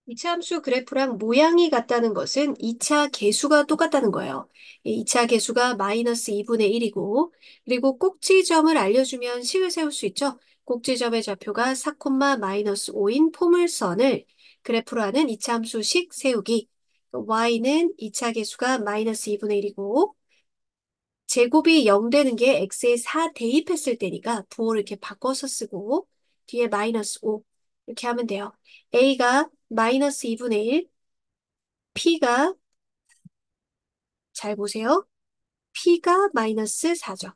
이차 함수 그래프랑 모양이 같다는 것은 2차 계수가 똑같다는 거예요. 2차 계수가 마이너스 2분의 1이고, 그리고 꼭지점을 알려주면 식을 세울 수 있죠. 꼭지점의 좌표가 4, 마이너스 5인 포물선을 그래프로 하는 2차 함수식 세우기. y는 2차 계수가 마이너스 2분의 1이고, 제곱이 0 되는 게 x에 4 대입했을 때니까 부호를 이렇게 바꿔서 쓰고 뒤에 마이너스 5 이렇게 하면 돼요. a가 마이너스 2분의 1, p가 잘 보세요. p가 마이너스 4죠.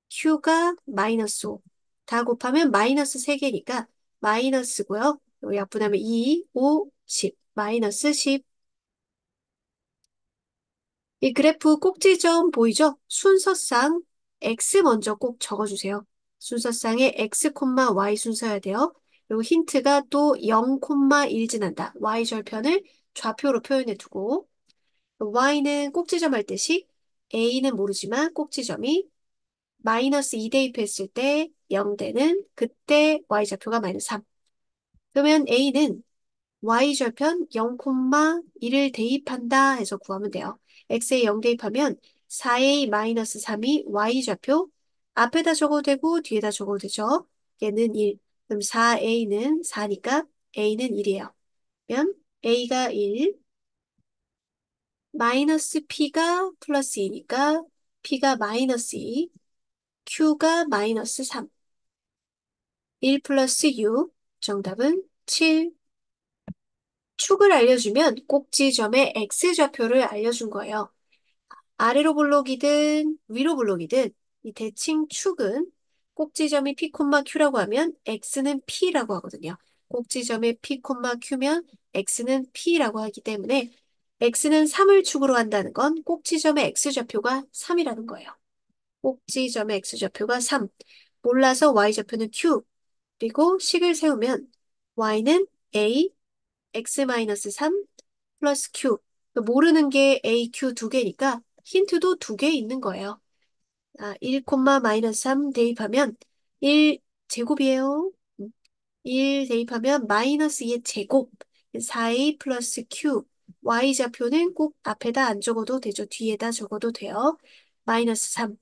q가 마이너스 5. 다 곱하면 마이너스 3개니까 마이너스고요. 여기 약분하면 2, 5, 10. 마이너스 10. 이 그래프 꼭지점 보이죠? 순서상 X 먼저 꼭 적어주세요. 순서상에 X, Y 순서여야 돼요. 그리고 힌트가 또 0, 1 지난다. Y 절편을 좌표로 표현해 두고 Y는 꼭지점 할 때씩 A는 모르지만 꼭지점이 마이너스 2 대입했을 때 0 되는 그때 Y 좌표가 마이너스 3. 그러면 A는 y절편 0,1을 대입한다 해서 구하면 돼요. x에 0 대입하면 4a-3이 y좌표 앞에다 적어도 되고 뒤에다 적어도 되죠. 얘는 1. 그럼 4a는 4니까 a는 1이에요. 그러면 a가 1, 마이너스 p가 플러스 2니까 p가 마이너스 2, q가 마이너스 3. 1 플러스 6, 정답은 7. 축을 알려주면 꼭지점의 x좌표를 알려준 거예요. 아래로 볼록이든 위로 볼록이든 이 대칭 축은 꼭지점이 P, Q라고 하면 x는 P라고 하거든요. 꼭지점의 P, Q면 x는 P라고 하기 때문에 x는 3을 축으로 한다는 건 꼭지점의 x좌표가 3이라는 거예요. 꼭지점의 x좌표가 3. 몰라서 y좌표는 Q. 그리고 식을 세우면 y는 A, x-3 플러스 q. 모르는 게 a, q 두 개니까 힌트도 두 개 있는 거예요. 1, 마이너스 3 대입하면 1 제곱이에요. 1 대입하면 마이너스 2의 제곱. 4a 플러스 q. y좌표는 꼭 앞에다 안 적어도 되죠. 뒤에다 적어도 돼요. 마이너스 3.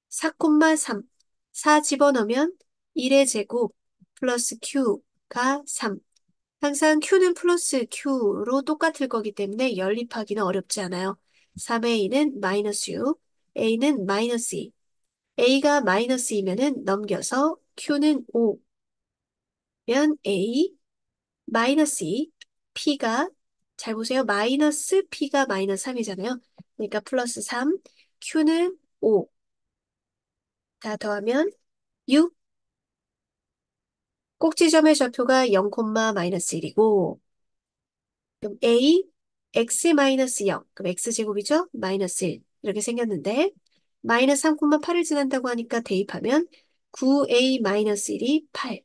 4, 3. 4 집어넣으면 1의 제곱 플러스 q가 3. 항상 Q는 플러스 Q로 똑같을 거기 때문에 연립하기는 어렵지 않아요. 3의 2는 마이너스 6, A는 마이너스 2. A가 마이너스 2면은 넘겨서 Q는 5면 A 마이너스 2, P가 잘 보세요. 마이너스 P가 마이너스 3이잖아요. 그러니까 플러스 3, Q는 5. 다 더하면 6. 꼭지점의 좌표가 0, 마이너스 1이고 그럼 A, X 마이너스 0. 그럼 X제곱이죠? 마이너스 1. 이렇게 생겼는데, 마이너스 3,8을 지난다고 하니까 대입하면 9A 마이너스 1이 8.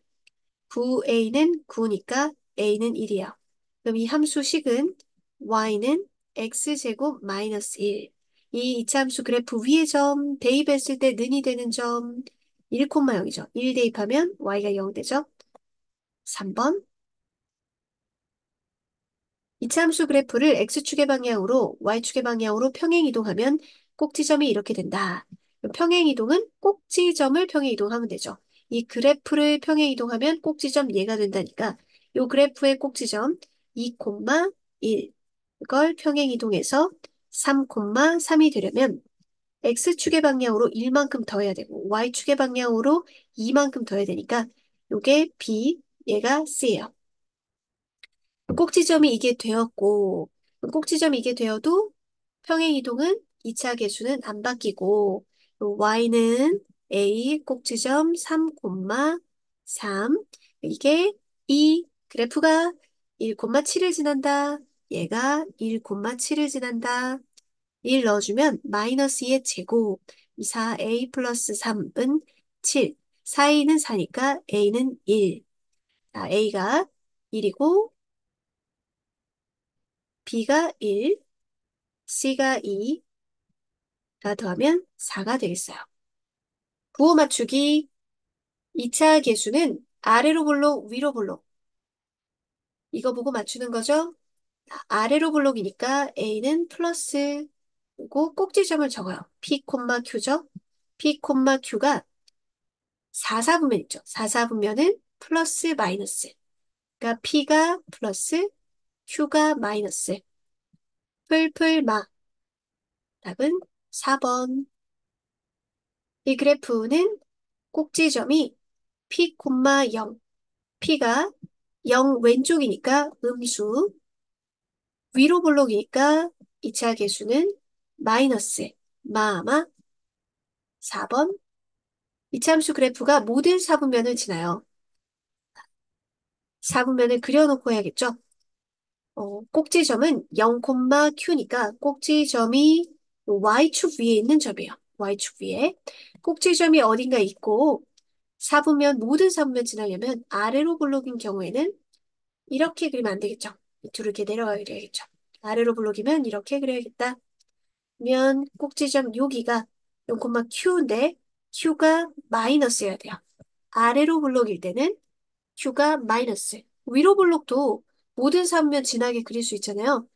9A는 9니까 A는 1이야. 그럼 이 함수식은 Y는 X제곱 마이너스 1. 이 이차함수 그래프 위의 점, 대입했을 때 는이 되는 점, 1,0이죠. 1 대입하면 Y가 0 되죠? 3번. 이차함수 그래프를 x축의 방향으로 y축의 방향으로 평행 이동하면 꼭지점이 이렇게 된다. 평행 이동은 꼭지점을 평행 이동하면 되죠. 이 그래프를 평행 이동하면 꼭지점 얘가 된다니까 이 그래프의 꼭지점 2, 1 이걸 평행 이동해서 3, 3이 되려면 x축의 방향으로 1만큼 더해야 되고 y축의 방향으로 2만큼 더해야 되니까 이게 B, 얘가 C예요. 꼭지점이 이게 되었고, 꼭지점이 이게 되어도 평행 이동은 2차 계수는 안 바뀌고, y는 a 꼭지점 3, 3. 이게 이 그래프가 1,7을 지난다. 얘가 1,7을 지난다. 1 넣어주면 마이너스 2의 제곱. 4a 플러스 3은 7. 4a는 4니까 a는 1. a가 1이고, B가 1, C가 2, 다 더하면 4가 되겠어요. 부호 맞추기 2차 계수는 아래로 볼록, 위로 볼록. 이거 보고 맞추는 거죠? 아래로 블록이니까 A는 플러스, 그리고 꼭지점을 적어요. P, Q죠? P, Q가 4사분면 있죠. 4사분면은 플러스 마이너스. 그러니까 P가 플러스, Q가 마이너스. 풀풀마. 답은 4번. 이 그래프는 꼭지점이 P, 0. P가 0 왼쪽이니까 음수. 위로 볼록이니까 2차 계수는 마이너스. 마마 4번. 이차함수 그래프가 모든 사분면을 지나요. 사분면을 그려놓고 해야겠죠? 꼭지점은 0, Q니까 꼭지점이 Y축 위에 있는 점이에요. Y축 위에. 꼭지점이 어딘가 있고 사분면, 모든 사분면 지나려면 아래로 블록인 경우에는 이렇게 그리면 안 되겠죠? 밑으로 이렇게 내려가 그려야겠죠? 아래로 블록이면 이렇게 그려야겠다. 그러면 꼭지점 여기가 0, Q인데 Q가 마이너스여야 돼요. 아래로 블록일 때는 Q가 마이너스. 위로 블록도 모든 삼면 진하게 그릴 수 있잖아요.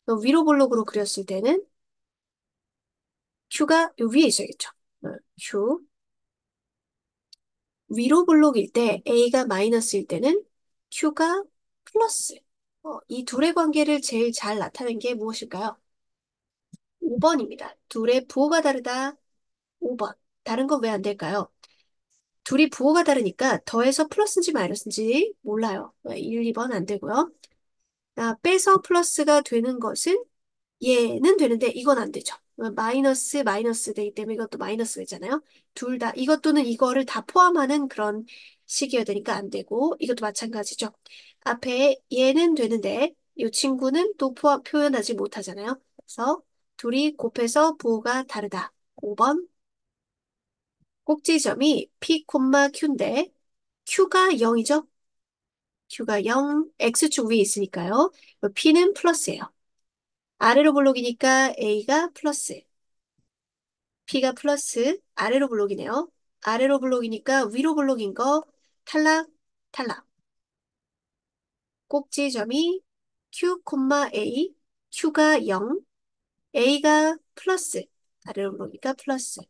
그럼 위로 블록으로 그렸을 때는 Q가 요 위에 있어야겠죠. Q. 위로 블록일 때 A가 마이너스일 때는 Q가 플러스. 이 둘의 관계를 제일 잘 나타낸 게 무엇일까요? 5번입니다. 둘의 부호가 다르다. 5번. 다른 건 왜 안 될까요? 둘이 부호가 다르니까 더해서 플러스인지 마이너스인지 몰라요. 1, 2번 안 되고요. 빼서 플러스가 되는 것은 얘는 되는데 이건 안 되죠. 마이너스 마이너스 되기 때문에 이것도 마이너스 되잖아요. 둘 다 이것 또는 이거를 다 포함하는 그런 식이어야 되니까 안 되고 이것도 마찬가지죠. 앞에 얘는 되는데 이 친구는 또 포함, 표현하지 못하잖아요. 그래서 둘이 곱해서 부호가 다르다. 5번 꼭지점이 P, Q인데 Q가 0이죠. Q가 0, X축 위에 있으니까요. P는 플러스예요. 아래로 블록이니까 A가 플러스, P가 플러스, 아래로 블록이네요. 아래로 블록이니까 위로 블록인 거 탈락, 탈락. 꼭지점이 Q, A, Q가 0, A가 플러스, 아래로 블록이니까 플러스.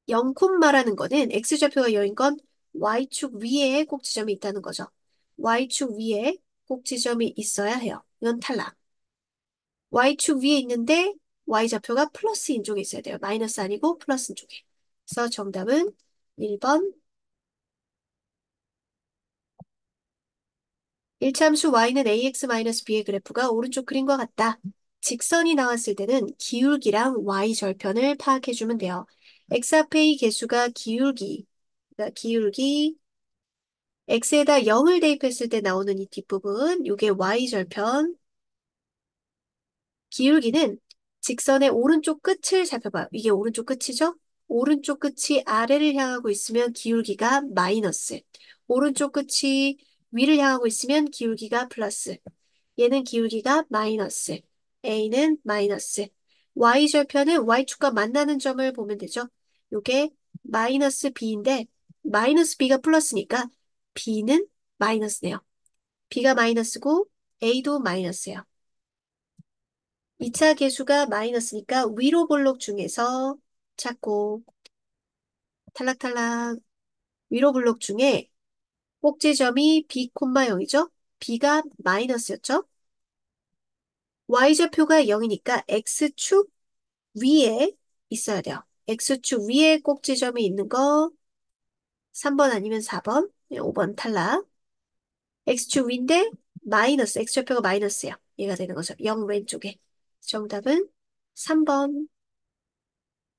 0, 라는 거는 X좌표가 0인 건 Y축 위에 꼭지점이 있다는 거죠. Y축 위에 꼭지점이 있어야 해요. 이건 탈락. Y축 위에 있는데 Y좌표가 플러스인 쪽에 있어야 돼요. 마이너스 아니고 플러스인 쪽에. 그래서 정답은 1번. 일참수 Y는 AX-B의 그래프가 오른쪽 그림과 같다. 직선이 나왔을 때는 기울기랑 Y절편을 파악해주면 돼요. X 앞에 이 개수가 기울기, 그러니까 기울기, X에다 0을 대입했을 때 나오는 이 뒷부분, 이게 Y절편, 기울기는 직선의 오른쪽 끝을 살펴봐요. 이게 오른쪽 끝이죠? 오른쪽 끝이 아래를 향하고 있으면 기울기가 마이너스. 오른쪽 끝이 위를 향하고 있으면 기울기가 플러스. 얘는 기울기가 마이너스. A는 마이너스. Y절편은 Y축과 만나는 점을 보면 되죠. 요게 마이너스 B인데 마이너스 B가 플러스니까 B는 마이너스네요. B가 마이너스고 A도 마이너스예요. 2차 계수가 마이너스니까 위로 볼록 중에서 찾고 탈락탈락 위로 볼록 중에 꼭지점이 B, 0이죠? B가 마이너스였죠? Y좌표가 0이니까 X축 위에 있어야 돼요. X축 위에 꼭지점이 있는 거 3번 아니면 4번, 5번 탈락. X축 위인데 마이너스, X좌표가 마이너스예요. 얘가 되는 거죠. 0 왼쪽에. 정답은 3번.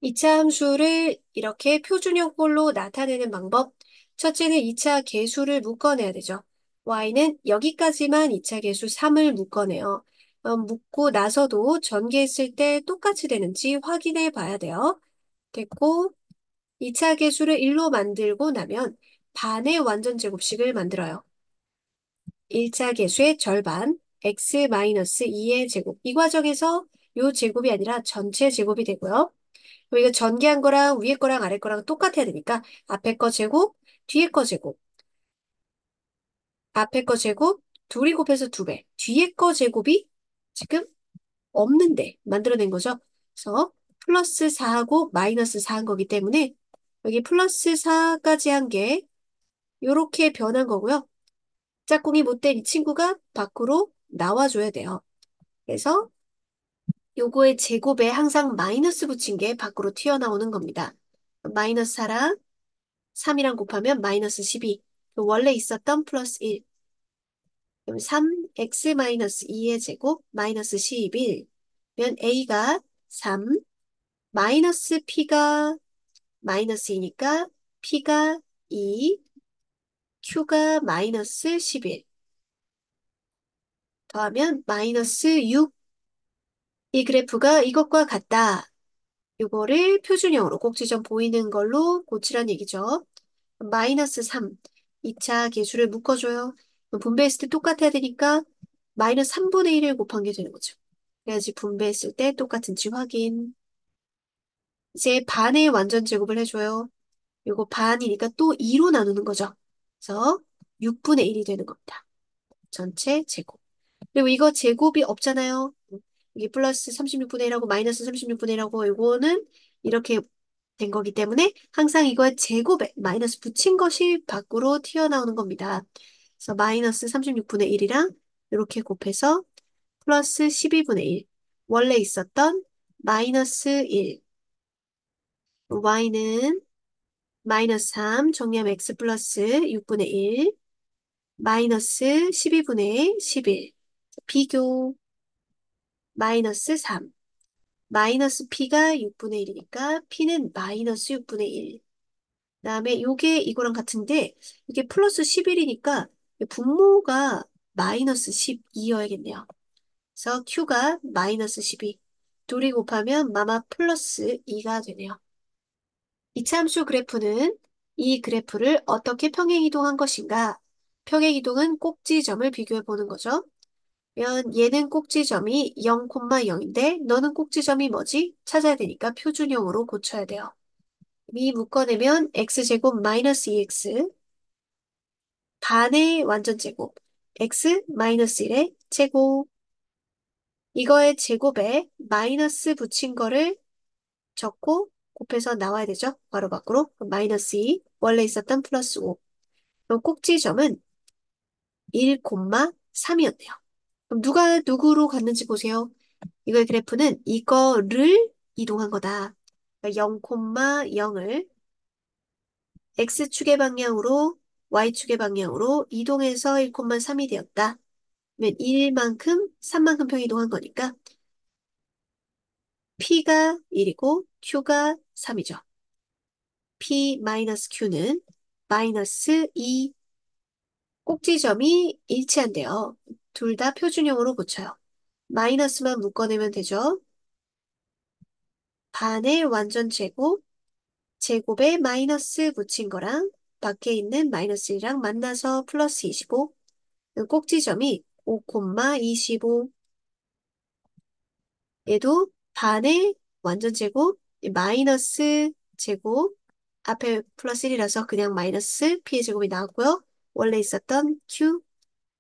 이차 함수를 이렇게 표준형꼴로 나타내는 방법. 첫째는 2차 계수를 묶어내야 되죠. y는 여기까지만 2차 계수 3을 묶어내요. 묶고 나서도 전개했을 때 똑같이 되는지 확인해 봐야 돼요. 됐고, 2차 계수를 1로 만들고 나면 반의 완전 제곱식을 만들어요. 1차 계수의 절반, x-2의 제곱. 이 과정에서 요 제곱이 아니라 전체 제곱이 되고요. 이거 전개한 거랑 위에 거랑 아래 거랑 똑같아야 되니까 앞에 거 제곱, 뒤에 거 제곱. 앞에 거 제곱, 둘이 곱해서 2배. 뒤에 거 제곱이 지금 없는데 만들어낸 거죠. 그래서 플러스 4하고 마이너스 4한 거기 때문에 여기 플러스 4까지 한 게 요렇게 변한 거고요. 짝꿍이 못된 이 친구가 밖으로 나와줘야 돼요. 그래서 요거의 제곱에 항상 마이너스 붙인 게 밖으로 튀어나오는 겁니다. 마이너스 4랑 3이랑 곱하면 마이너스 12. 원래 있었던 플러스 1. 그럼 3x 마이너스 2의 제곱 마이너스 11. 면 a가 3, 마이너스 p가 마이너스이니까 p가 2, q가 마이너스 11. 더하면 마이너스 6. 이 그래프가 이것과 같다. 이거를 표준형으로 꼭지점 보이는 걸로 고치란 얘기죠. 마이너스 3. 2차 계수를 묶어줘요. 그럼 분배했을 때 똑같아야 되니까 마이너스 3분의 1을 곱한 게 되는 거죠. 그래야지 분배했을 때 똑같은지 확인. 이제 반의 완전 제곱을 해줘요. 이거 반이니까 또 2로 나누는 거죠. 그래서 6분의 1이 되는 겁니다. 전체 제곱. 그리고 이거 제곱이 없잖아요. 이게 플러스 36분의 1하고 마이너스 36분의 1하고 이거는 이렇게 된 거기 때문에 항상 이거의 제곱에 마이너스 붙인 것이 밖으로 튀어나오는 겁니다. 그래서 마이너스 36분의 1이랑 이렇게 곱해서 플러스 12분의 1. 원래 있었던 마이너스 1. y는 마이너스 3 정리하면 x 플러스 6분의 1 마이너스 12분의 11 비교 마이너스 3 마이너스 p가 6분의 1이니까 p는 마이너스 6분의 1 그다음에 요게 이거랑 같은데 이게 플러스 11이니까 분모가 마이너스 12여야겠네요. 그래서 q가 마이너스 12 둘이 곱하면 마마 플러스 2가 되네요. 이차함수 그래프는 이 그래프를 어떻게 평행이동한 것인가? 평행이동은 꼭지점을 비교해 보는 거죠. 면 얘는 꼭지점이 0,0인데 너는 꼭지점이 뭐지? 찾아야 되니까 표준형으로 고쳐야 돼요. 이 묶어내면 x제곱 마이너스 2x 반의 완전제곱 x 마이너스 1의 제곱 이거의 제곱에 마이너스 붙인 거를 적고 곱해서 나와야 되죠. 바로 밖으로 그럼 마이너스 2 원래 있었던 플러스 5 그럼 꼭지점은 1,3이었네요. 그럼 누가 누구로 갔는지 보세요. 이거의 그래프는 이거를 이동한 거다. 그러니까 0,0을 x축의 방향으로 y축의 방향으로 이동해서 1,3이 되었다. 그러면 1만큼 3만큼 평이동한 거니까 p가 1이고 q가 3이죠. p-q는 마이너스 2 꼭지점이 일치한대요. 둘 다 표준형으로 고쳐요. 마이너스만 묶어내면 되죠. 반의 완전 제곱, 제곱에 마이너스 붙인 거랑 밖에 있는 마이너스 1이랑 만나서 플러스 25. 꼭지점이 5,25. 얘도 반의 완전 제곱, 마이너스 제곱, 앞에 플러스 1이라서 그냥 마이너스 p의 제곱이 나왔고요. 원래 있었던 q.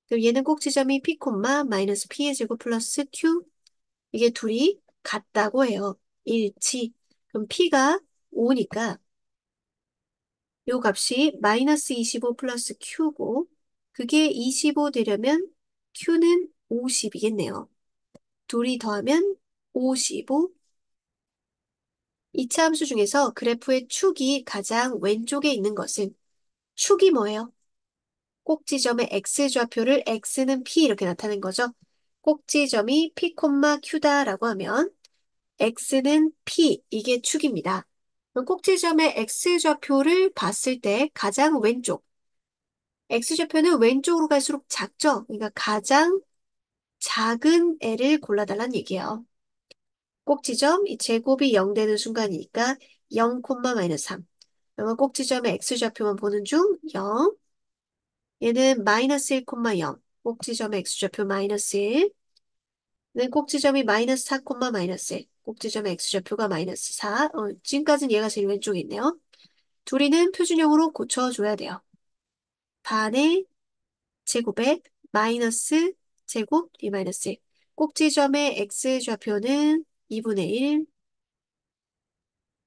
그리고 얘는 꼭지점이 p, 마이너스 p의 제곱 플러스 q. 이게 둘이 같다고 해요. 일치. 그럼 p가 5니까 요 값이 마이너스 25 플러스 q고 그게 25 되려면 q는 50이겠네요. 둘이 더하면 55. 이차 함수 중에서 그래프의 축이 가장 왼쪽에 있는 것은 축이 뭐예요? 꼭지점의 x좌표를 x는 p 이렇게 나타낸 거죠. 꼭지점이 p, q다라고 하면 x는 p, 이게 축입니다. 그럼 꼭지점의 x좌표를 봤을 때 가장 왼쪽, x좌표는 왼쪽으로 갈수록 작죠? 그러니까 가장 작은 애를 골라달라는 얘기예요. 꼭지점, 이 제곱이 0 되는 순간이니까 0, 마이너스 3. 그러면 꼭지점의 x좌표만 보는 중 0. 얘는 마이너스 1, 0. 꼭지점의 x좌표 마이너스 1. 는 꼭지점이 마이너스 4, 마이너스 1. 꼭지점의 x좌표가 마이너스 4. 지금까지는 얘가 제일 왼쪽에 있네요. 둘이는 표준형으로 고쳐줘야 돼요. 반의 제곱에 마이너스 제곱 D 마이너스 1. 꼭지점의 x 좌표는 2분의 1.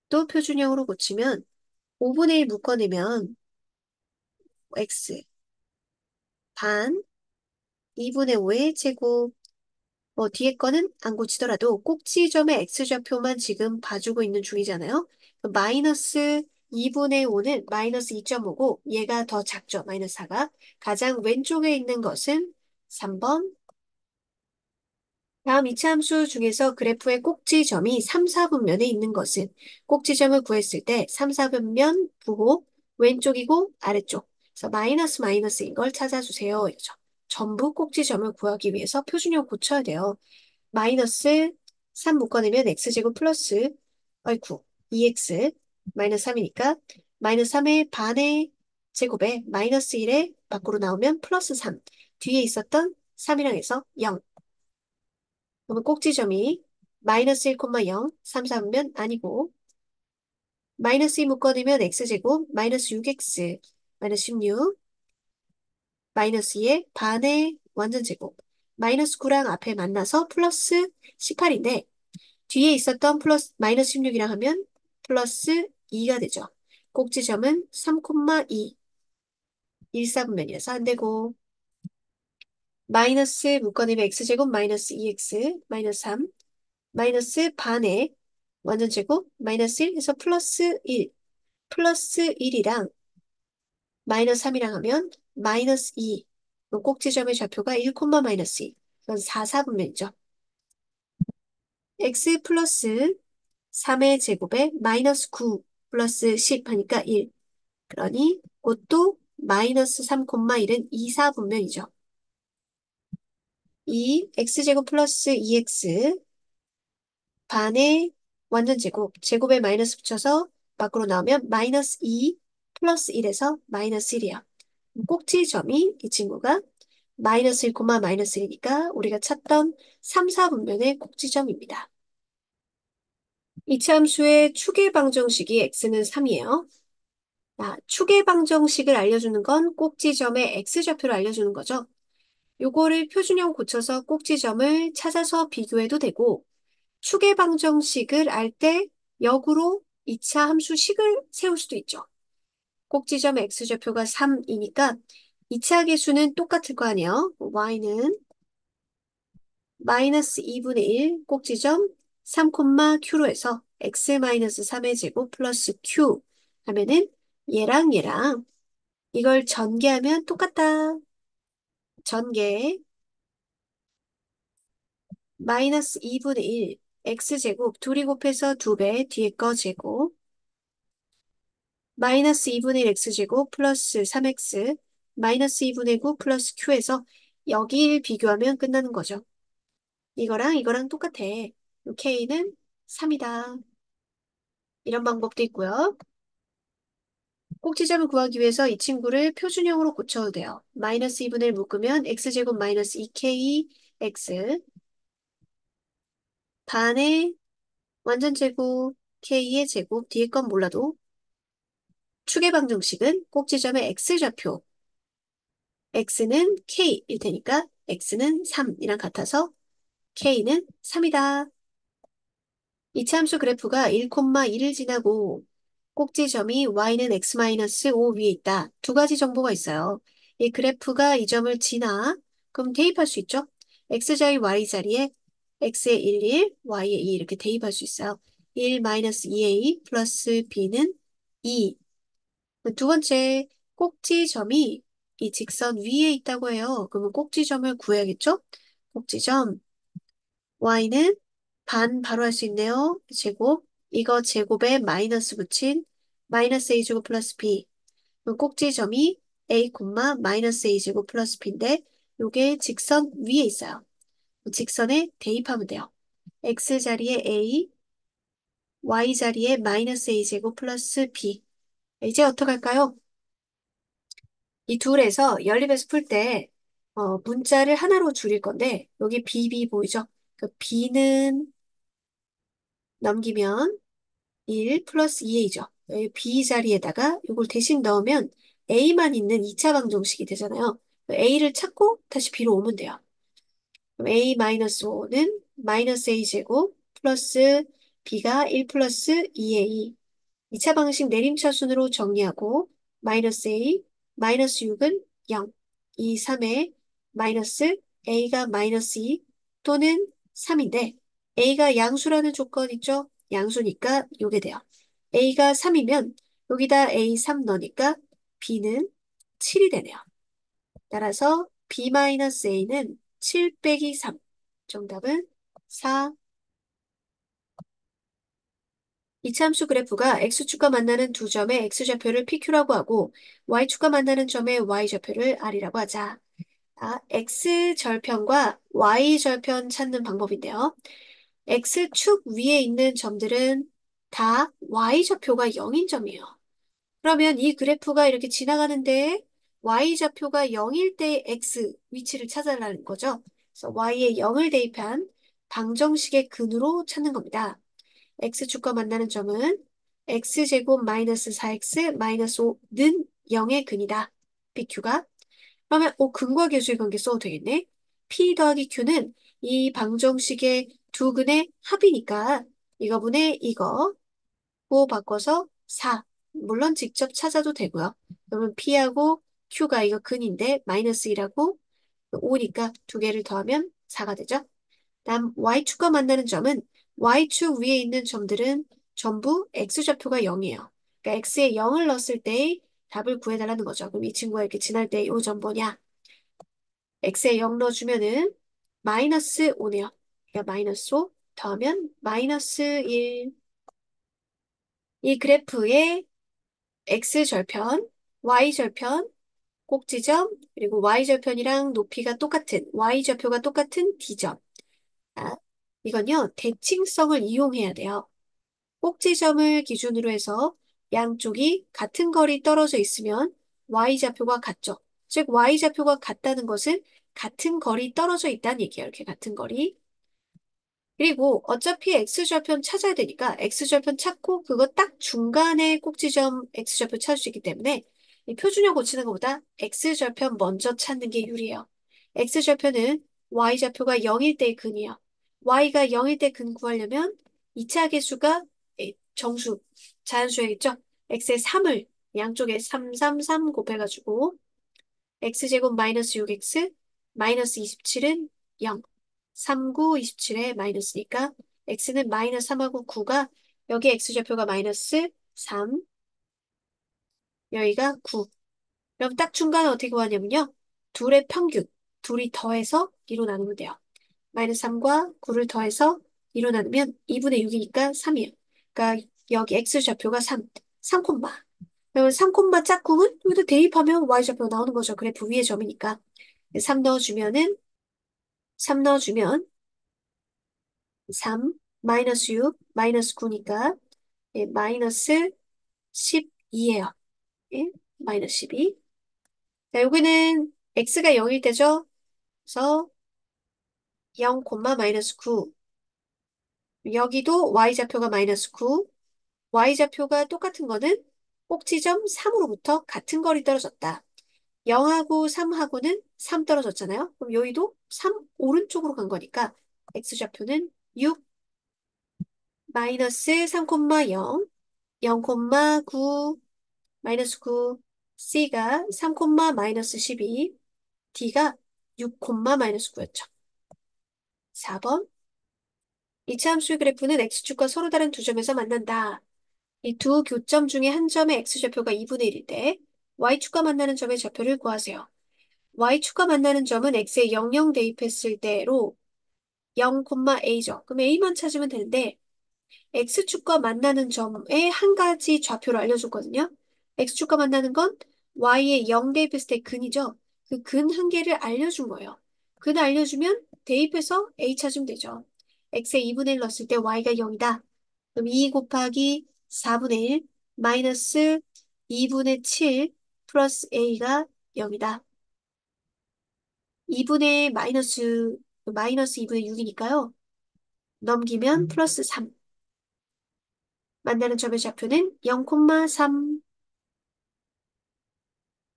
또 표준형으로 고치면 5분의 1 묶어내면 x 반 2분의 5의 제곱. 뒤에 거는 안 고치더라도 꼭지점의 x좌표만 지금 봐주고 있는 중이잖아요. 마이너스 2분의 5는 마이너스 2.5고 얘가 더 작죠. 마이너스 4가. 가장 왼쪽에 있는 것은 3번. 다음 이차함수 중에서 그래프의 꼭지점이 3, 4분면에 있는 것은 꼭지점을 구했을 때 3, 4분면 부호 왼쪽이고 아래쪽. 그래서 마이너스 마이너스인 걸 찾아주세요. 이죠. 전부 꼭지점을 구하기 위해서 표준형 고쳐야 돼요. 마이너스 3 묶어내면 x제곱 플러스 어이쿠 2x 마이너스 3이니까 마이너스 3의 반의 제곱에 마이너스 1에 밖으로 나오면 플러스 3 뒤에 있었던 3이랑 해서 0. 그러면 꼭지점이 마이너스 1,0 3, 4면 아니고 마이너스 2 묶어내면 x제곱 마이너스 6x 마이너스 16 마이너스 2의 반의 완전 제곱 마이너스 9랑 앞에 만나서 플러스 18인데 뒤에 있었던 플러스 마이너스 16이랑 하면 플러스 2가 되죠. 꼭지점은 3,2 1사분면이라서 안 되고 마이너스 묶어내면 x제곱 마이너스 2x 마이너스 3 마이너스 반에 완전 제곱 마이너스 1 해서 플러스 1 플러스 1이랑 마이너스 3이랑 하면 마이너스 2 꼭지점의 좌표가 1, 마이너스 2 이건 4사분면이죠. x 플러스 3의 제곱에 마이너스 9 플러스 10 하니까 1. 그러니 그것도 마이너스 3, 1은 2사분면이죠. 이 x제곱 플러스 2x 반의 완전 제곱, 제곱에 마이너스 붙여서 밖으로 나오면 마이너스 2 플러스 1에서 마이너스 1이야. 꼭지점이 이 친구가 마이너스 1, 마이너스 1이니까 우리가 찾던 3, 4분면의 꼭지점입니다. 이차함수의 추계 방정식이 x는 3이에요. 추계 방정식을 알려주는 건 꼭지점의 x좌표를 알려주는 거죠. 요거를 표준형 고쳐서 꼭지점을 찾아서 비교해도 되고 추계 방정식을 알 때 역으로 2차 함수식을 세울 수도 있죠. 꼭지점 x좌표가 3이니까 2차 계수는 똑같을 거 아니에요. y는 마이너스 2분의 1 꼭지점 3, q로 해서 x-3의 제곱 플러스 q 하면은 얘랑 얘랑 이걸 전개하면 똑같다. 전개 마이너스 2분의 1 x제곱 둘이 곱해서 2배 뒤에 거 제곱 마이너스 2분의 1 x제곱 플러스 3x 마이너스 2분의 9 플러스 q에서 여기를 비교하면 끝나는 거죠. 이거랑 이거랑 똑같아. k는 3이다. 이런 방법도 있고요. 꼭지점을 구하기 위해서 이 친구를 표준형으로 고쳐도 돼요. 마이너스 2분의 1 묶으면 x제곱 마이너스 2kx 반의 완전 제곱 k의 제곱 뒤에 건 몰라도 추계 방정식은 꼭지점의 x좌표 x는 k일 테니까 x는 3이랑 같아서 k는 3이다. 이차함수 그래프가 1,1을 지나고 꼭지점이 y는 x-5 위에 있다. 두 가지 정보가 있어요. 이 그래프가 이 점을 지나 그럼 대입할 수 있죠. x자리 y자리에 x의 1, 1, y의 2 이렇게 대입할 수 있어요. 1 2a 플러스 b는 2. 두 번째 꼭지점이 이 직선 위에 있다고 해요. 그러면 꼭지점을 구해야겠죠? 꼭지점 y는 반 바로 할 수 있네요. 제곱 이거 제곱에 마이너스 붙인 마이너스 a제곱 플러스 b 그럼 꼭지점이 a, 마이너스 a제곱 플러스 b인데 요게 직선 위에 있어요. 직선에 대입하면 돼요. x 자리에 a, y 자리에 마이너스 a제곱 플러스 b 이제 어떻게 할까요? 이 둘에서 연립해서 풀 때 문자를 하나로 줄일 건데 여기 bb 보이죠? 그 b는 넘기면 1 플러스 2a죠. 여기 b 자리에다가 이걸 대신 넣으면 a만 있는 2차 방정식이 되잖아요. A를 찾고 다시 B로 오면 돼요. 그럼 A-5는 마이너스 A제곱 플러스 B가 1 플러스 2A. 2차 방식 내림차순으로 정리하고 마이너스 A, 마이너스 6은 0, 2, 3에 마이너스 A가 마이너스 2 또는 3인데 A가 양수라는 조건 있죠? 양수니까 요게 돼요. A가 3이면 여기다 A 3 넣으니까 B는 7이 되네요. 따라서 B-A는 7 빼기 3. 정답은 4. 이차함수 그래프가 x축과 만나는 두 점의 x좌표를 PQ라고 하고 y축과 만나는 점의 y좌표를 R이라고 하자. x절편과 y절편 찾는 방법인데요. x축 위에 있는 점들은 다 y좌표가 0인 점이에요. 그러면 이 그래프가 이렇게 지나가는데 y좌표가 0일 때 x 위치를 찾아라는 거죠. 그래서 y에 0을 대입한 방정식의 근으로 찾는 겁니다. x축과 만나는 점은 x제곱 마이너스 4x 마이너스 5는 0의 근이다. PQ가. 그러면 근과 계수의 관계 써도 되겠네. P 더하기 Q는 이 방정식의 두 근의 합이니까 이거분의 이거 고 바꿔서 4. 물론 직접 찾아도 되고요. 그러면 P하고 Q가 이거 근인데 마이너스 1하고 5니까 두 개를 더하면 4가 되죠. 다음 Y축과 만나는 점은 Y축 위에 있는 점들은 전부 X좌표가 0이에요. 그러니까 X에 0을 넣었을 때 답을 구해달라는 거죠. 그럼 이 친구가 이렇게 지날 때 이 점 뭐냐? X에 0 넣어주면은 마이너스 5네요. 그러니까 마이너스 5 더하면 마이너스 1. 이 그래프의 X절편, Y절편, 꼭지점, 그리고 Y절편이랑 높이가 똑같은, Y좌표가 똑같은 D점. 아, 이건요, 대칭성을 이용해야 돼요. 꼭지점을 기준으로 해서 양쪽이 같은 거리 떨어져 있으면 Y좌표가 같죠. 즉, Y좌표가 같다는 것은 같은 거리 떨어져 있다는 얘기예요. 이렇게 같은 거리. 그리고 어차피 X좌편 찾아야 되니까 X좌편 찾고 그거 딱 중간에 꼭지점 X좌표 찾을 수 있기 때문에 이 표준형 고치는 것보다 X좌편 먼저 찾는 게 유리해요. X좌표는 Y좌표가 0일 때의 근이에요. Y가 0일 때 근 구하려면 2차 계수가 정수, 자연수야겠죠? X의 3을 양쪽에 3, 3, 3 곱해가지고 X제곱 마이너스 6X 마이너스 27은 0. 3, 9, 27에 마이너스니까 x는 마이너스 3하고 9가 여기 x좌표가 마이너스 3, 여기가 9. 그럼 딱 중간에 어떻게 구하냐면요. 둘의 평균, 둘이 더해서 2로 나누면 돼요. 마이너스 3과 9를 더해서 2로 나누면 2분의 6이니까 3이에요. 그러니까 여기 x좌표가 3, 3 콤마. 그러면 3 콤마 짝꿍은 여기다 대입하면 y좌표가 나오는 거죠. 그래프 위의 점이니까. 3 넣어주면은 3 넣어주면 3, 마이너스 6, 마이너스 9니까 마이너스 12예요. 예? 마이너스 12. 자, 여기는 x가 0일 때죠. 그래서 0, 마이너스 9. 여기도 y좌표가 마이너스 9. y좌표가 똑같은 거는 꼭지점 3으로부터 같은 거리 떨어졌다. 0하고 3하고는 3 떨어졌잖아요. 그럼 여기도 3 오른쪽으로 간 거니까 x좌표는 6, 마이너스 3, 0, 0, 9, 마이너스 9, C가 3, 마이너스 12, D가 6, 마이너스 9였죠. 4번. 이차 함수의 그래프는 X축과 서로 다른 두 점에서 만난다. 이 두 교점 중에 한 점의 X좌표가 2분의 1일 때 Y축과 만나는 점의 좌표를 구하세요. Y축과 만나는 점은 X에 00 대입했을 때로 0, A죠. 그럼 A만 찾으면 되는데 X축과 만나는 점의 한 가지 좌표를 알려줬거든요. X축과 만나는 건 Y의 0 대입했을 때 근이죠. 그 근 한 개를 알려준 거예요. 근 알려주면 대입해서 A 찾으면 되죠. X에 2분의 1 넣었을 때 Y가 0이다. 그럼 2 곱하기 4분의 1 마이너스 2분의 7 플러스 A가 0이다. 2분의 마이너스 2분의 6이니까요. 넘기면 플러스 3. 만나는 점의 좌표는 0, 3.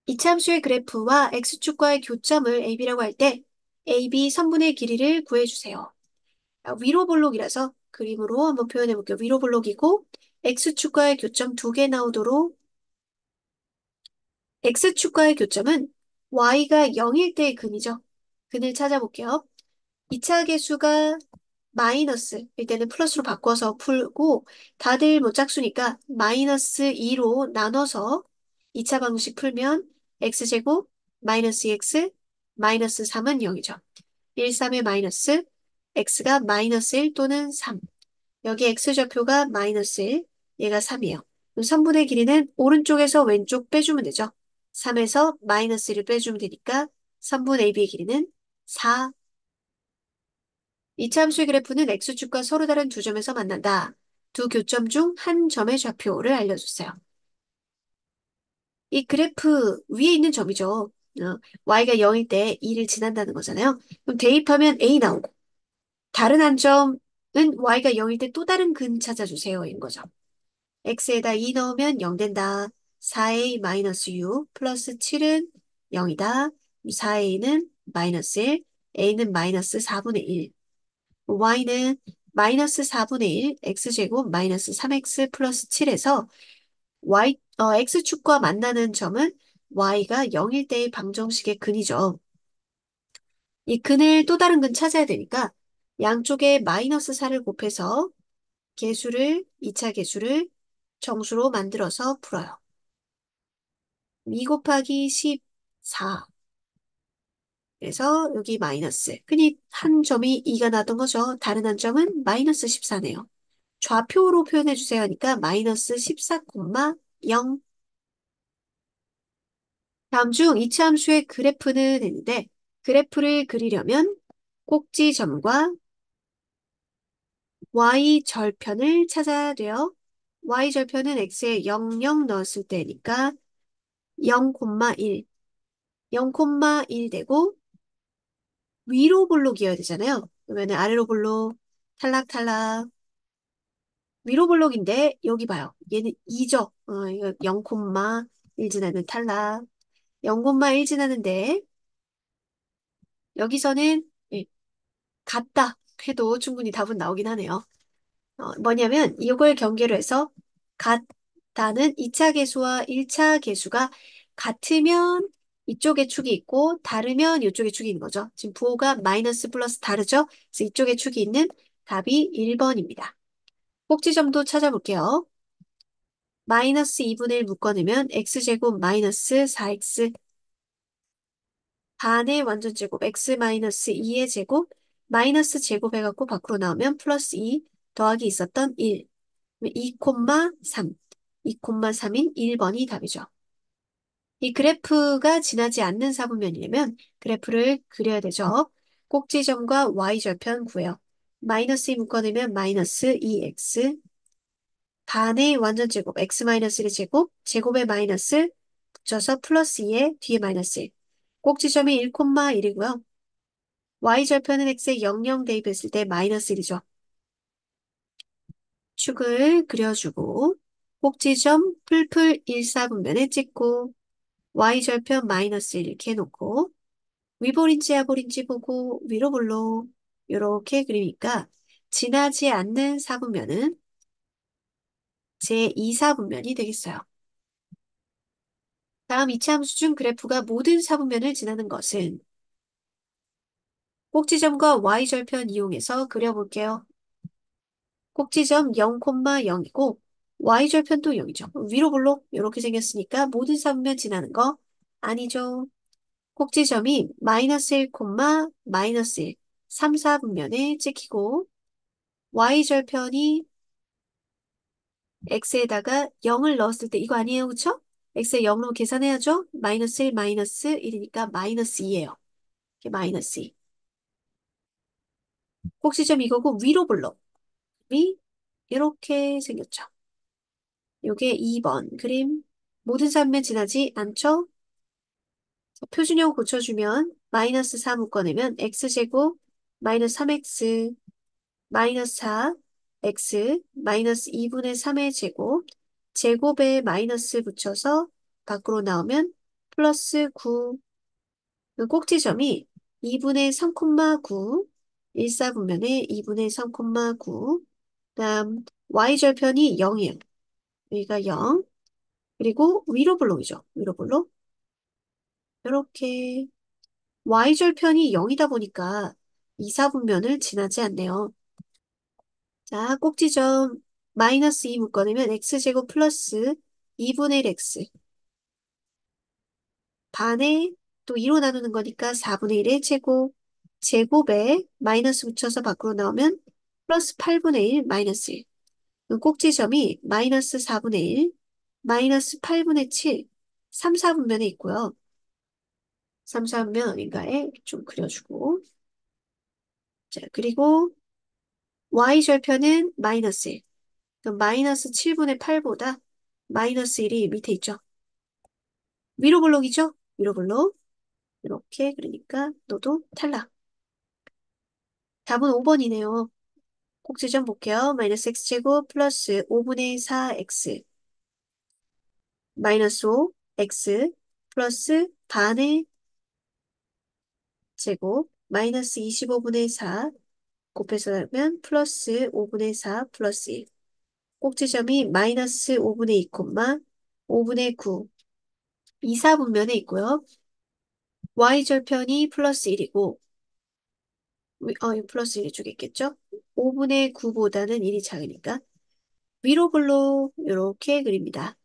이차함수의 그래프와 x축과의 교점을 AB라고 할 때 AB 선분의 길이를 구해주세요. 위로 볼록이라서 그림으로 한번 표현해 볼게요. 위로 볼록이고 x축과의 교점 두 개 나오도록 x축과의 교점은 y가 0일 때의 근이죠. 근을 찾아볼게요. 2차 계수가 마이너스일 때는 플러스로 바꿔서 풀고 다들 뭐 짝수니까 마이너스 2로 나눠서 2차 방식 풀면 x제곱 마이너스 2x 마이너스 3은 0이죠. 1, 3의 마이너스 x가 마이너스 1 또는 3. 여기 x좌표가 마이너스 1, 얘가 3이에요. 그럼 선분의 길이는 오른쪽에서 왼쪽 빼주면 되죠. 3에서 마이너스 1을 빼주면 되니까 선분 AB의 길이는 4. 이차 함수의 그래프는 x축과 서로 다른 두 점에서 만난다. 두 교점 중 한 점의 좌표를 알려줬어요. 이 그래프 위에 있는 점이죠. y가 0일 때 2를 지난다는 거잖아요. 그럼 대입하면 a 나오고 다른 한 점은 y가 0일 때 또 다른 근 찾아주세요. 인 거죠. x에다 2 넣으면 0 된다. 4a-u 플러스 7은 0이다. 4a는 마이너스 1, a는 마이너스 4분의 1. y는 마이너스 4분의 1, x제곱 마이너스 3x 플러스 7에서 x축과 만나는 점은 y가 0일 때의 방정식의 근이죠. 이 근을 또 다른 근 찾아야 되니까 양쪽에 마이너스 4를 곱해서 계수를, 2차 계수를 정수로 만들어서 풀어요. 2 곱하기 14. 그래서 여기 마이너스. 흔히 한 점이 2가 나던 거죠. 다른 한 점은 마이너스 14네요. 좌표로 표현해 주세요 하니까 마이너스 14,0. 다음 중 이차 함수의 그래프는 했는데 그래프를 그리려면 꼭지점과 y절편을 찾아야 돼요. y절편은 x에 0, 0 넣었을 때니까 0,1, 0,1 되고 위로 볼록이어야 되잖아요. 그러면 아래로 볼록, 탈락탈락. 위로 볼록인데 여기 봐요. 얘는 2죠. 이거 0,1 지나면 탈락. 0,1 지나는데 여기서는 예, 같다 해도 충분히 답은 나오긴 하네요. 뭐냐면 이걸 경계로 해서 같다는 2차 계수와 1차 계수가 같으면 이쪽에 축이 있고 다르면 이쪽에 축이 있는 거죠. 지금 부호가 마이너스 플러스 다르죠? 그래서 이쪽에 축이 있는 답이 1번입니다. 꼭지점도 찾아볼게요. 마이너스 2분의 1 묶어내면 x제곱 마이너스 4x 반의 완전제곱 x 마이너스 2의 제곱 마이너스 제곱해갖고 밖으로 나오면 플러스 2 더하기 있었던 1 2,3 2,3인 1번이 답이죠. 이 그래프가 지나지 않는 사분면이려면 그래프를 그려야 되죠. 꼭지점과 y절편 구해요. 마이너스 2 묶어내면 마이너스 2x 반의 완전제곱 x 마이너스 1의 제곱 제곱의 마이너스 붙여서 플러스 2의 뒤에 마이너스 1 꼭지점이 1,1이고요. y절편은 x에 00 대입했을 때 마이너스 1이죠. 축을 그려주고 꼭지점 풀풀 1사분면에 찍고 y절편 마이너스 1 이렇게 해놓고 위볼인지 하볼인지 보고 위로 볼록 이렇게 그리니까 지나지 않는 사분면은 제2사분면이 되겠어요. 다음 이차함수 중 그래프가 모든 사분면을 지나는 것은 꼭지점과 y절편 이용해서 그려볼게요. 꼭지점 0,0이고 y절편도 0이죠. 위로 볼록 이렇게 생겼으니까 모든 사분면 지나는 거 아니죠. 꼭지점이 마이너스 1, 마이너스 1, 3, 4분면에 찍히고 y절편이 x에다가 0을 넣었을 때 이거 아니에요. 그쵸? x에 0로 계산해야죠. 마이너스 1, 마이너스 1이니까 마이너스 2예요. 이게 마이너스 2. 꼭지점 이거고 위로 볼록이 이렇게 생겼죠. 요게 2번 그림. 모든 사분면 지나지 않죠? 표준형 고쳐주면 마이너스 4 묶어내면 x제곱 마이너스 3x 마이너스 4 x 마이너스 2분의 3의 제곱 제곱에 마이너스 붙여서 밖으로 나오면 플러스 9. 그 꼭지점이 2분의 3,9, 1사분면에 2분의 3,9. 그다음 y절편이 0이에요. 여기가 0. 그리고 위로 볼록이죠. 위로 볼록. 이렇게 y절편이 0이다 보니까 2사분면을 지나지 않네요. 자, 꼭지점 마이너스 2 묶어내면 x제곱 플러스 2분의 1 x 반에 또 2로 나누는 거니까 4분의 1의 제곱 제곱에 마이너스 붙여서 밖으로 나오면 플러스 8분의 1 마이너스 1. 그 꼭지점이 마이너스 4분의 1 마이너스 8분의 7 3, 4분면에 있고요. 3, 4분면 어딘가에 좀 그려주고 자 그리고 y절편은 마이너스 1. 그럼 마이너스 7분의 8보다 마이너스 1이 밑에 있죠. 위로 볼록이죠? 위로 볼록. 이렇게 그러니까 너도 탈락. 답은 5번이네요. 꼭지점 볼게요. 마이너스 x제곱 플러스 5분의 4x 마이너스 5 x 플러스 반의 제곱 마이너스 25분의 4 곱해서 나면 플러스 5분의 4 플러스 1. 꼭지점이 마이너스 5분의 2, 5분의 9 2사분면에 있고요. y절편이 플러스 1이고 플러스 1이 쪽에 있겠죠? 5분의 9보다는 1이 작으니까 위로 볼록 이렇게 그립니다.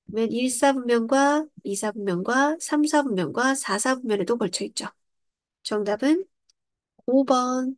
그러면 1사분면과 2사분면과 3사분면과 4사분면에도 걸쳐 있죠. 정답은 5번.